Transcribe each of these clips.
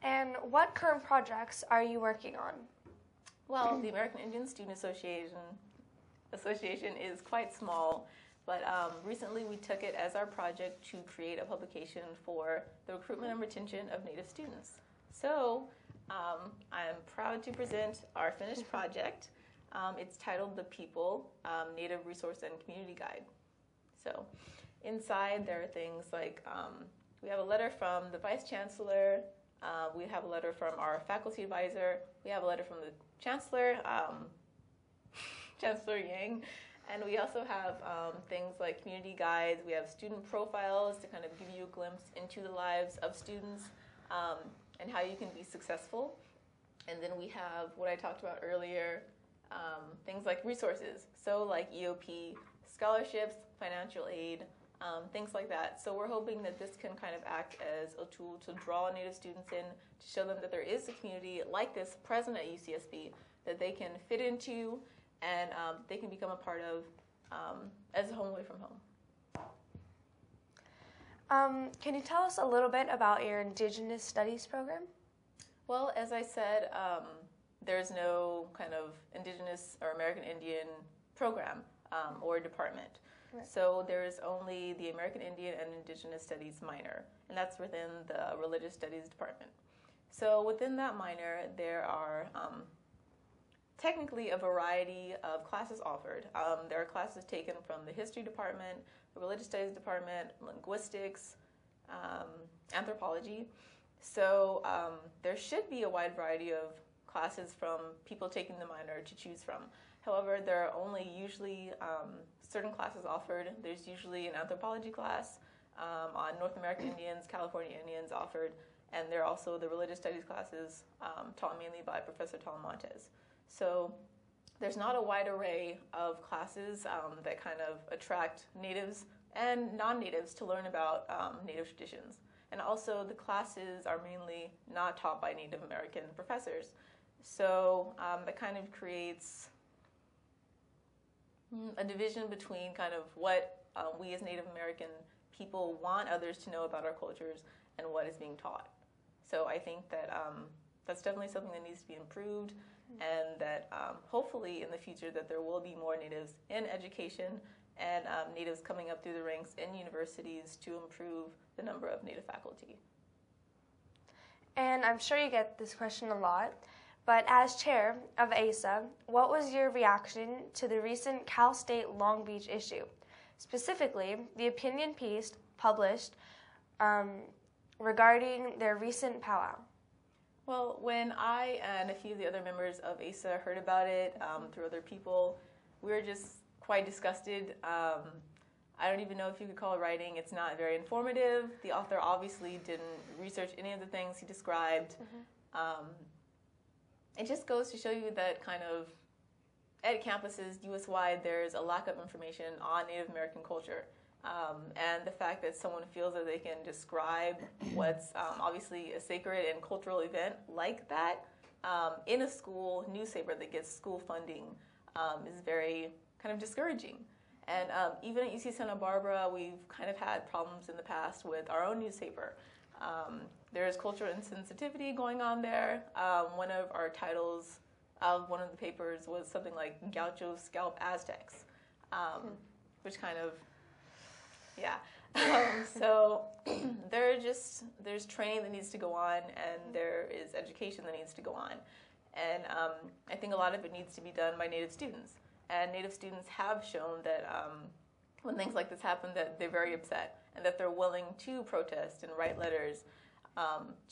And what current projects are you working on? Well, the American Indian Student Association is quite small, but recently we took it as our project to create a publication for the recruitment and retention of Native students. So I'm proud to present our finished project. It's titled The People, Native Resource and Community Guide. So inside there are things like we have a letter from the Vice Chancellor, we have a letter from our faculty advisor, we have a letter from the Chancellor, Chancellor Yang, and we also have things like community guides. We have student profiles to kind of give you a glimpse into the lives of students and how you can be successful. And then we have what I talked about earlier, things like resources, so like EOP, scholarships, financial aid, things like that. So we're hoping that this can kind of act as a tool to draw Native students in, to show them that there is a community like this present at UCSB that they can fit into and they can become a part of as a home away from home. Can you tell us a little bit about your Indigenous Studies program? Well, as I said, there's no kind of Indigenous or American Indian program or department. Right. So there's only the American Indian and Indigenous Studies minor, and that's within the Religious Studies department. So within that minor, there are technically a variety of classes offered. There are classes taken from the History department, the Religious Studies department, linguistics, anthropology. So there should be a wide variety of classes from people taking the minor to choose from. However, there are only usually certain classes offered. There's usually an anthropology class on North American Indians, California Indians offered, and there are also the religious studies classes taught mainly by Professor Talamantes. So there's not a wide array of classes that kind of attract natives and non-natives to learn about Native traditions. And also the classes are mainly not taught by Native American professors. So that kind of creates a division between kind of what we as Native American people want others to know about our cultures and what is being taught. So I think that that's definitely something that needs to be improved, and that hopefully in the future that there will be more Natives in education and Natives coming up through the ranks in universities to improve the number of Native faculty. And I'm sure you get this question a lot, but as chair of AISA, what was your reaction to the recent Cal State Long Beach issue, specifically the opinion piece published regarding their recent powwow? Well, when I and a few of the other members of AISA heard about it through other people, we were just quite disgusted. I don't even know if you could call it writing. It's not very informative. The author obviously didn't research any of the things he described. It just goes to show you that kind of at campuses U.S.-wide, there's a lack of information on Native American culture. And the fact that someone feels that they can describe what's obviously a sacred and cultural event like that in a school newspaper that gets school funding is very kind of discouraging. And even at UC Santa Barbara, we've kind of had problems in the past with our own newspaper. There's cultural insensitivity going on there. One of our titles of one of the papers was something like Gauchos Scalp Aztecs, which kind of, yeah. So there's training that needs to go on, and there is education that needs to go on. And I think a lot of it needs to be done by Native students. And Native students have shown that when things like this happen, that they're very upset and that they're willing to protest and write letters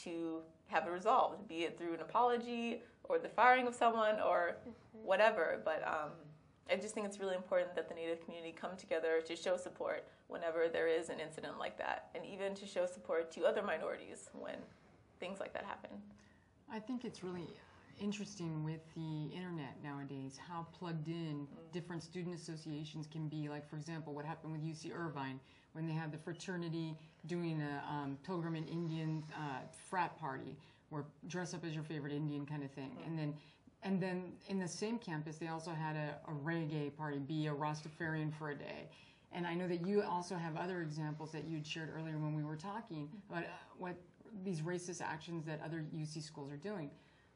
to have it resolved, be it through an apology or the firing of someone or whatever. But I just think it's really important that the Native community come together to show support whenever there is an incident like that, and even to show support to other minorities when things like that happen. I think it's really interesting with the internet nowadays how plugged in different student associations can be. Like, for example, what happened with UC Irvine when they had the fraternity doing a Pilgrim and Indian frat party, where dress up as your favorite Indian kind of thing. And then in the same campus they also had a reggae party, be a Rastafarian for a day. And I know that you also have other examples that you'd shared earlier when we were talking about what these racist actions that other UC schools are doing.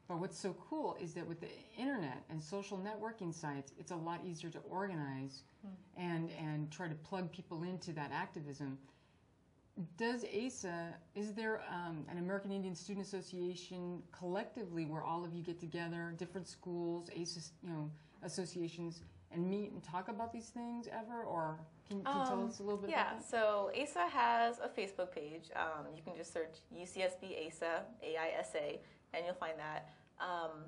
But what's so cool is that with the internet and social networking sites, it's a lot easier to organize and try to plug people into that activism. Does AISA, is there an American Indian Student Association collectively where all of you get together, different schools, AISA, associations, and meet and talk about these things ever? Or can you tell us a little bit about that? So AISA has a Facebook page. You can just search UCSB AISA, AISA, and you'll find that.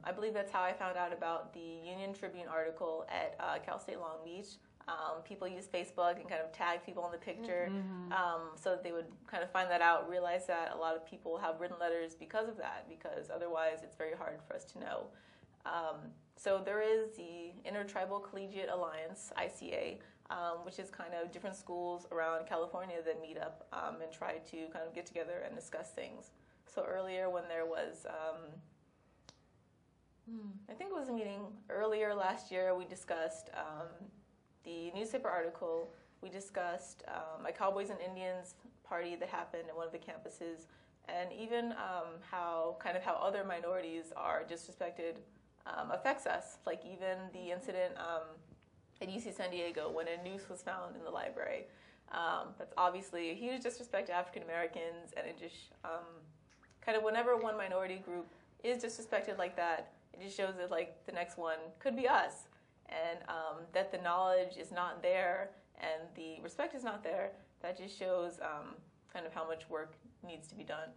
I believe that's how I found out about the Union Tribune article at Cal State Long Beach. People use Facebook and kind of tag people in the picture so that they would kind of find that out, realize that a lot of people have written letters because of that, because otherwise it's very hard for us to know. So there is the Intertribal Collegiate Alliance, ICA, which is kind of different schools around California that meet up and try to kind of get together and discuss things. So earlier when there was, I think it was a meeting earlier last year, we discussed the newspaper article. We discussed a Cowboys and Indians party that happened at one of the campuses, and even how other minorities are disrespected affects us. Like even the incident at UC San Diego when a noose was found in the library. That's obviously a huge disrespect to African Americans, and it just kind of whenever one minority group is disrespected like that, it just shows that like the next one could be us, and that the knowledge is not there and the respect is not there. That just shows kind of how much work needs to be done.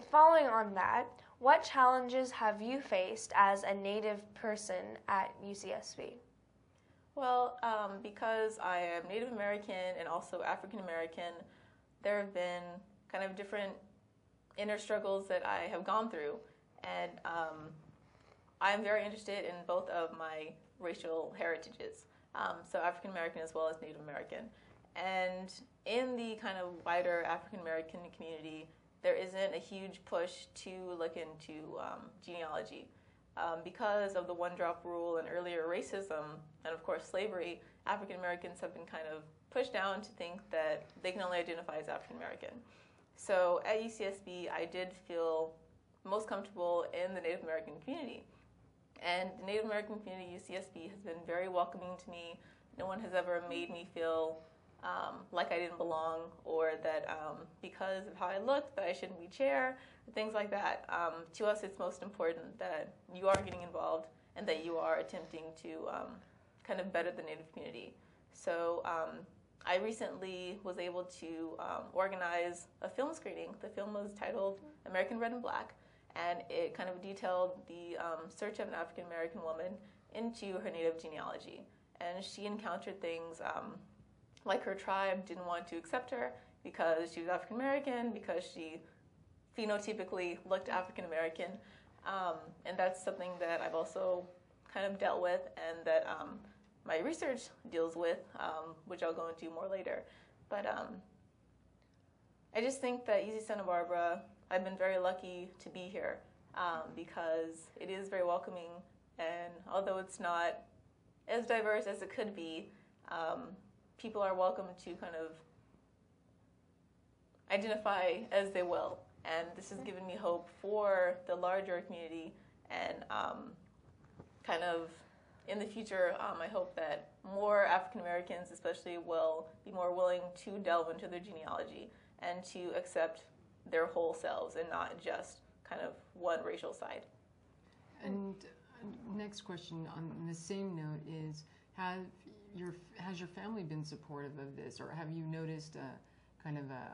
Following on that, what challenges have you faced as a Native person at UCSB? Well, because I am Native American and also African American, there have been kind of different inner struggles that I have gone through, and I'm very interested in both of my racial heritages, so African American as well as Native American. And in the kind of wider African American community, there isn't a huge push to look into genealogy. Because of the one-drop rule and earlier racism, and of course slavery, African Americans have been kind of pushed down to think that they can only identify as African American. So at UCSB, I did feel most comfortable in the Native American community. And the Native American community at UCSB has been very welcoming to me. No one has ever made me feel like I didn't belong, or that because of how I look that I shouldn't be chair, things like that. To us, it's most important that you are getting involved and that you are attempting to kind of better the Native community. So I recently was able to organize a film screening. The film was titled American Red and Black, and it kind of detailed the search of an African American woman into her Native genealogy. And she encountered things like her tribe didn't want to accept her because she was African American, because she phenotypically looked African American, and that's something that I've also kind of dealt with, and that my research deals with, which I'll go into more later. But I just think that UC Santa Barbara, I've been very lucky to be here because it is very welcoming, and although it's not as diverse as it could be, people are welcome to kind of identify as they will. And this has given me hope for the larger community, and kind of in the future, I hope that more African Americans especially will be more willing to delve into their genealogy and to accept their whole selves and not just kind of one racial side. And next question on the same note is, has your family been supportive of this, or have you noticed a kind of a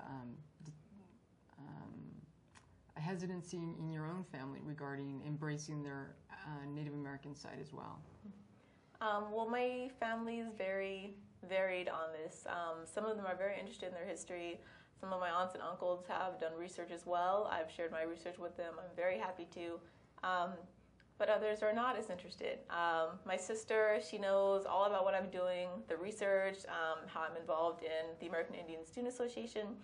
hesitancy in your own family regarding embracing their Native American side as well? Well, my family is very varied on this. Some of them are very interested in their history. Some of my aunts and uncles have done research as well. I've shared my research with them. I'm very happy to. But others are not as interested. My sister, she knows all about what I'm doing, the research, how I'm involved in the American Indian Student Association,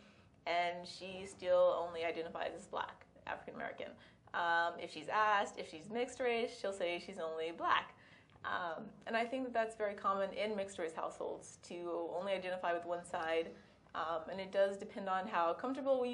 and she still only identifies as Black, African American. If she's asked if she's mixed race, she'll say she's only Black. And I think that that's very common in mixed race households, to only identify with one side, and it does depend on how comfortable you